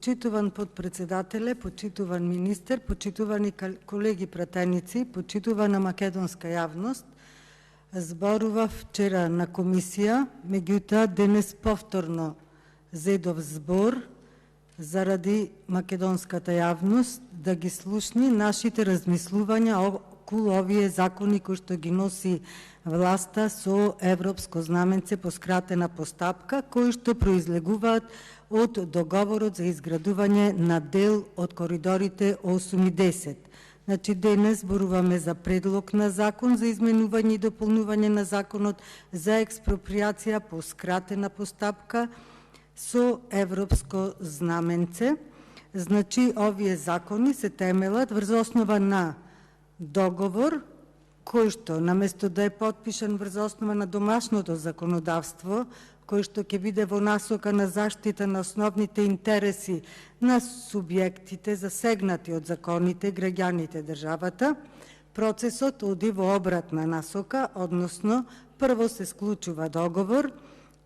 Почитуван подпредседателе, почитуван министер, почитувани колеги пратеници, почитувана македонска јавност, зборував вчера на комисија, меѓутоа денес повторно зедов збор заради македонската јавност да ги слушни нашите размислувања околу овие закони кои што ги носи власта со европско знаменце по скратена постапка, кои што произлегуваат од договорот за изградување на дел од коридорите 8 и 10. Значи, денес зборуваме за предлог на закон за изменување и дополнување на законот за експроприација по скратена постапка со европско знаменце. Значи, овие закони се темелат врз основа на договор, кој што, наместо да е потпишан врз основа на домашното законодавство, кој што ќе биде во насока на заштита на основните интереси на субјектите засегнати од законите, граѓаните, државата, процесот оди во обратна насока, односно, прво се склучува договор,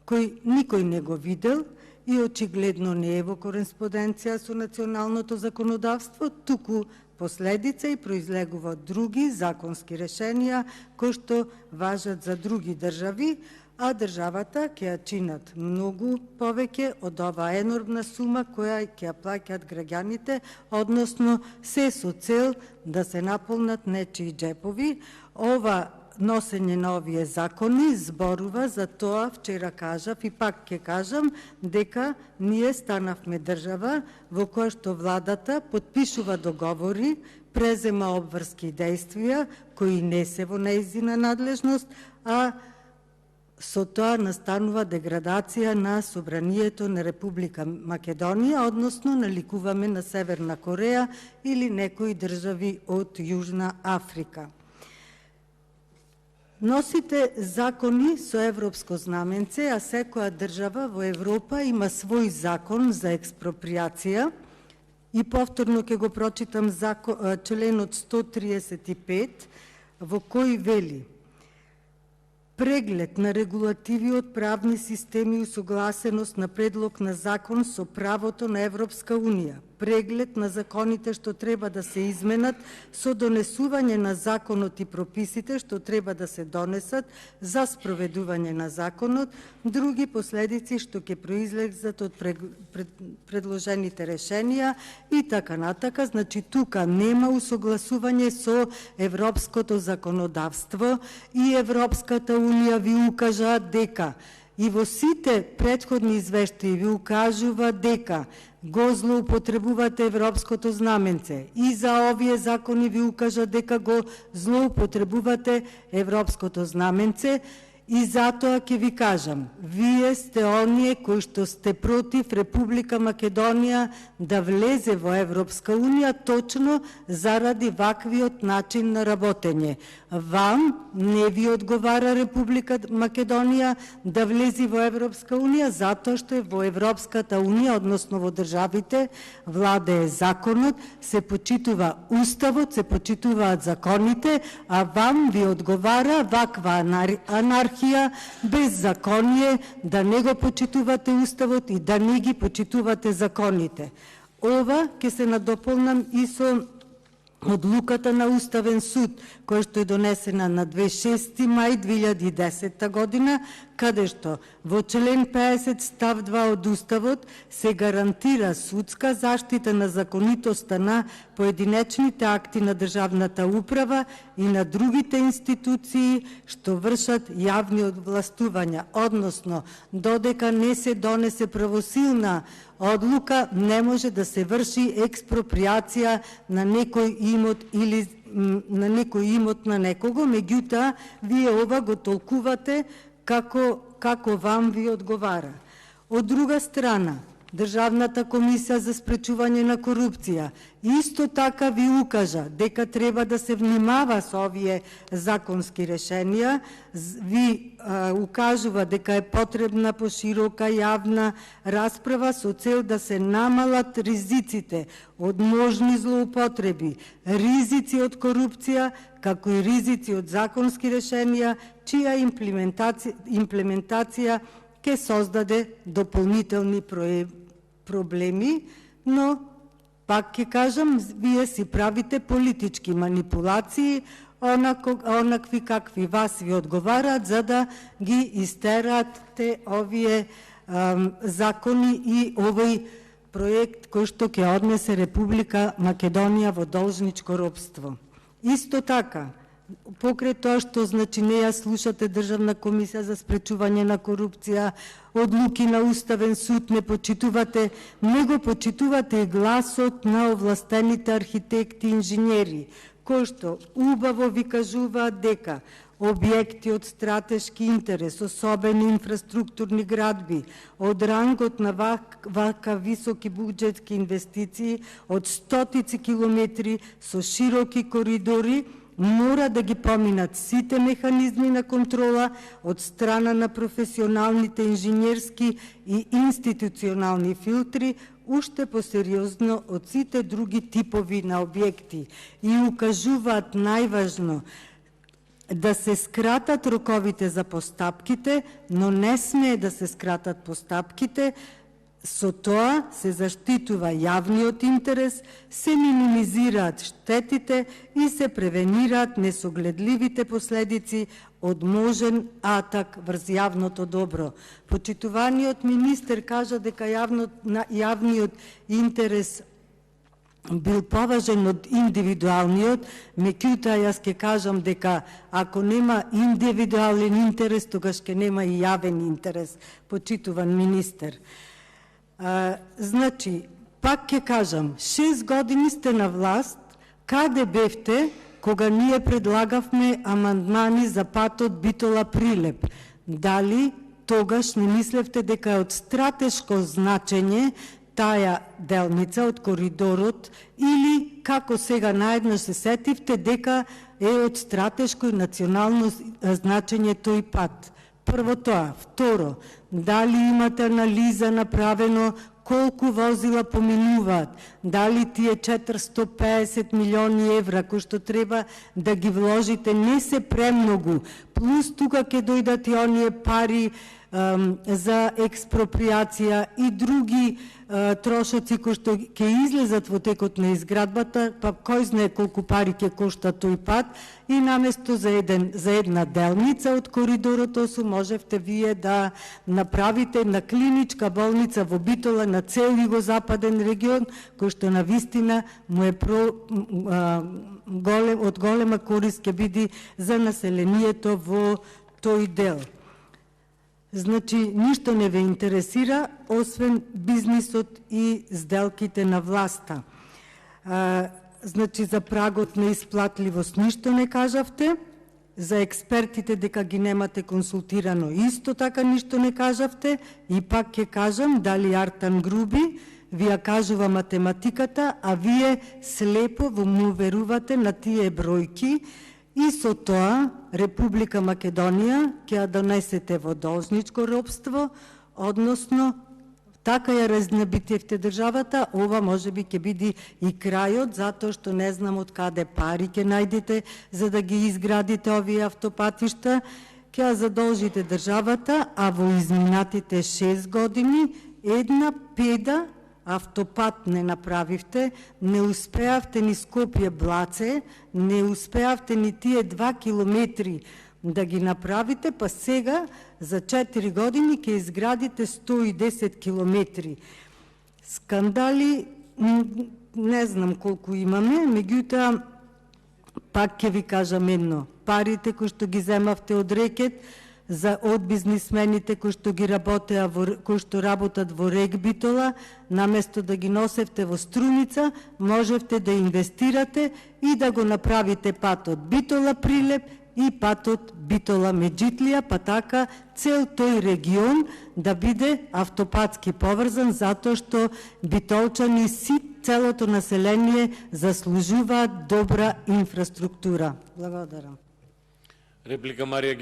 кој никој не го видел и очигледно не е во кореспонденција со националното законодавство, туку последица и произлегува други законски решенија кои што важат за други држави, а државата ќе ја чинат многу повеќе од оваа енормна сума која ќе ја плаќаат граѓаните, односно се со цел да се наполнат нечии џепови. Ова носење на овие закони зборува за тоа, вчера кажав и пак ќе кажам, дека ние станавме држава во која што владата потпишува договори, презема обврски дејствија кои не се во нејзина надлежност, а со тоа настанува деградација на собранието на Република Македонија, односно наликуваме на Северна Кореја или некои држави од Јужна Африка. Носите закони со европско знаменце, а секоја држава во Европа има свој закон за експроприација и повторно ќе го прочитам членот 135 во кој вели: преглед на регулативиот правни системи и усогласеност на предлог на закон со правото на Европска Унија, преглед на законите што треба да се изменат со донесување на законот и прописите што треба да се донесат за спроведување на законот, други последици што ќе произлезат од предложените решенија и така натака. Значи, тука нема усогласување со европското законодавство и Европската Унија ви укажа дека и во сите претходни извештаи ви укажува дека го злоупотребувате европското знаменце и за овие закони ви укажа дека го злоупотребувате европското знаменце. И затоа ќе ви кажам, вие сте оние кои што сте против Република Македонија да влезе во Европска Унија точно заради ваквиот начин на работење. Вам не ви одговара Република Македонија да влези во Европска Унија, затоа што е во Европската Унија, односно во државите, владее законот, се почитува уставот, се почитуваат законите, а вам ви одговара ваква анархија, беззаконие, да не го почитувате уставот и да не ги почитувате законите. Ова ќе се надополнам и со одлуката на Уставен суд, која што е донесена на 26. мај 2010 година, каде што во член 50 став 2 од Уставот се гарантира судска заштита на законитоста на поединечните акти на државната управа и на другите институции што вршат јавни одвластувања, односно додека не се донесе правосилна одлука, не може да се врши експроприација на некој имот или на некој имот на некого, меѓутоа вие ова го толкувате како вам ви одговара. Од друга страна, Државната комисија за спречување на корупција исто така ви укажа дека треба да се внимава со овие законски решенија, ви укажува дека е потребна поширока јавна расправа со цел да се намалат ризиците од можни злоупотреби, ризици од корупција, како и ризици од законски решенија, чија имплементација ќе создаде дополнителни проблеми но пак ќе кажам, вие си правите политички манипулации, онакви какви вас ви одговараат, за да ги истерате овие закони и овој проект кој што ќе однесе Република Македонија во должничко робство. Исто така, покрај тоа што значи не ја слушате Државна комисија за спречување на корупција, одлуки на Уставен суд не почитувате, него почитувате и гласот на овластените архитекти и инженери, кои што убаво ви кажуваат дека објекти од стратешки интерес, особени инфраструктурни градби, од рангот на вака високи буџетски инвестиции од стотици километри со широки коридори, мора да ги поминат сите механизми на контрола од страна на професионалните инженерски и институционални филтри, уште посериозно од сите други типови на објекти, и укажуваат најважно да се скратат роковите за постапките, но не смее да се скратат постапките. Со тоа се заштитува јавниот интерес, се минимизираат штетите и се превенираат несогледливите последици од можен атак врз јавното добро. Почитуваниот министер кажа дека јавниот интерес бил поважен од индивидуалниот, меѓутоа јас ќе кажам дека ако нема индивидуален интерес, тогаш ќе нема и јавен интерес, почитуван министер. Значи, пак ќе кажам, 6 години сте на власт, каде бевте кога ние предлагавме амандмани за патот Битола-Прилеп? Дали тогаш не мислевте дека е од стратешко значење таа делница од коридорот, или како сега наеднаш се сетивте дека е од стратешко и национално значење тој пат? Прво тоа. Второ, дали имате анализа направено колку возила поминуваат, дали тие 450 милиони евра кои што треба да ги вложите не се премногу, плюс тука ќе дојдат и оние пари за експроприација и други трошоци кои што ќе излезат во текот на изградбата, па кој знае колку пари ќе кошта тој пат, и наместо за една делница од коридорот 8 можевте вие да направите на клиничка болница во Битола на цел југозападен регион, кој што навистина му е од голема корист ќе биде за населението во тој дел. Значи, ништо не ве интересира, освен бизнисот и сделките на власта. Значи, за прагот на исплатливост ништо не кажавте, за експертите дека ги немате консултирано исто така ништо не кажавте, и пак ќе кажам, дали Артан Груби ви ја кажува математиката, а вие слепо му верувате на тие бројки, и со тоа Република Македонија ќе ја донесете во должничко робство, односно така ја разнебитевте државата, ова можеби ќе биде и крајот, затоа што не знам од каде пари ќе најдете за да ги изградите овие автопатишта, ќе ја задолжите државата, а во изминатите 6 години една педа автопат не направивте, не успеавте ни Скопје-Блаце, не успеавте ни тие 2 километри да ги направите, па сега за 4 години ќе изградите 110 километри. Скандали не знам колку имаме, меѓутоа пак ќе ви кажам едно. Парите кои што ги земавте од рекет, од бизнисмените кои што работат во рек Битола, наместо да ги носевте во Струница, можевте да инвестирате и да го направите патот Битола-Прилеп и патот Битола-Меджитлија, па така цел тој регион да биде автопатски поврзан, затоа што битолчани си целото население заслужуваат добра инфраструктура. Благодарам. Реплика Марија